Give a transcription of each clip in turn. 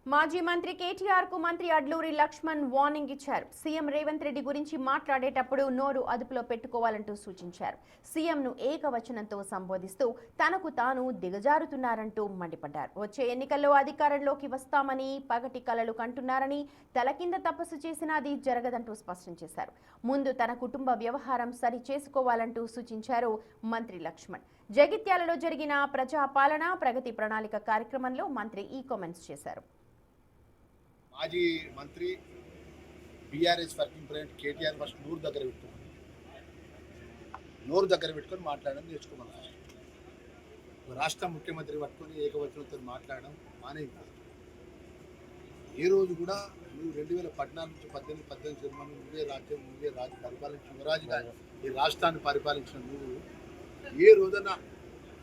మాజీ మంత్రి కేటీఆర్ కు మంత్రి అడ్లూరి లక్ష్మణ్ వార్నింగ్ ఇచ్చారు. సీఎం రేవంత్ రెడ్డి గురించి మాట్లాడేటప్పుడు నోరు అదుపులో పెట్టుకోవాలంటూ సూచించారు. సీఎంను ఏకవచనంతో సంబోధిస్తూ తనకు తాను దిగజారుతున్నారంటూ మండిపడ్డారు. వచ్చే ఎన్నికల్లో అధికారంలోకి వస్తామని పగటి కలలు కంటున్నారని, తల కింద తపస్సు చేసినా అది జరగదంటూ స్పష్టం చేశారు. ముందు తన కుటుంబ వ్యవహారం సరి చేసుకోవాలంటూ సూచించారు మంత్రి లక్ష్మణ్. జగిత్యాలలో జరిగిన ప్రజాపాలన ప్రగతి ప్రణాళిక కార్యక్రమంలో మంత్రి ఈ కామెంట్స్ చేశారు. మాజీ మంత్రి BRS working president KTR first నోరు దగ్గర పెట్టుకొని మాట్లాడడం నేర్చుకోమని రాష్ట్ర ముఖ్యమంత్రి పట్టుకొని ఏకవచనంతో మాట్లాడడం మానేది. ఏ రోజు కూడా నువ్వు 2014 నుంచి 18 జన్మను నువ్వే రాజు పరిపాలించిన యువరాజుగా ఈ రాష్ట్రాన్ని పరిపాలించిన నువ్వు ఏ రోజున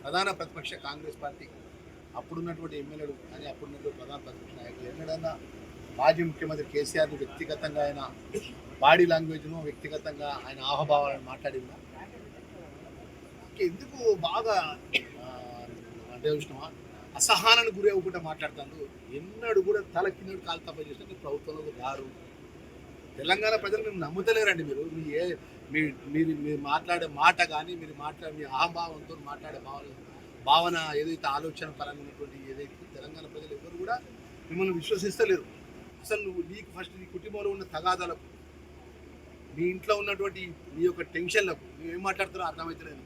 ప్రధాన ప్రతిపక్ష కాంగ్రెస్ పార్టీ అప్పుడున్నటువంటి ఎమ్మెల్యేలు కానీ అప్పుడున్నటువంటి ప్రధాన ప్రతిపక్ష నాయకులు ఎన్నడన్నా మాజీ ముఖ్యమంత్రి కేసీఆర్ని వ్యక్తిగతంగా ఆయన బాడీ లాంగ్వేజ్ను వ్యక్తిగతంగా ఆయన ఆహభావాలను మాట్లాడిందా? ఎందుకు బాగా అంటే చూసినావా అసహనానికి గురి అవ్వకుండా మాట్లాడుతాను. ఎన్నడూ కూడా తల కిందడు కాలు తప్ప చేస్తే ప్రభుత్వంలో రారు. తెలంగాణ ప్రజలు మేము నమ్ముతలేరండి. మీరు మాట్లాడే మాట కానీ మీరు మీ అహంభావంతో మాట్లాడే భావన ఏదైతే ఆలోచన పరంగా ఉన్నటువంటి ఏదైతే తెలంగాణ ప్రజలు ఎవరు కూడా మిమ్మల్ని విశ్వసిస్తలేరు. అసలు నువ్వు నీకు ఫస్ట్ నీ కుటుంబంలో ఉన్న తగాదాలకు, నీ ఇంట్లో ఉన్నటువంటి నీ యొక్క టెన్షన్లకు నువ్వేం మాట్లాడుతారో అర్థమవుతలేదు.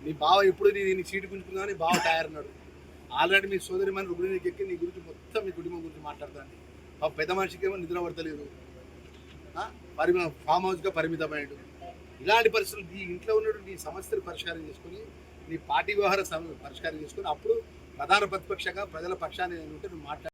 నీ బావ ఎప్పుడు నీ సీటు గుంజుకున్నా నీ బావ తయారన్నాడు. ఆల్రెడీ మీ సోదరి మన రుగ్ణికి ఎక్కి నీ గురించి మొత్తం మీ కుటుంబం గురించి మాట్లాడతాను. ఆ పెద్ద మనిషికి ఏమో నిద్ర పడతలేదు, ఫామ్ హౌస్గా పరిమితమయ్యాడు. ఇలాంటి పరిస్థితులు నీ ఇంట్లో ఉన్నటువంటి నీ సమస్యలు పరిష్కారం చేసుకొని నీ పార్టీ వ్యవహార పరిష్కారం చేసుకొని అప్పుడు ప్రధాన ప్రతిపక్షంగా ప్రజల పక్షాన్ని ఉంటే నువ్వు మాట్లాడు.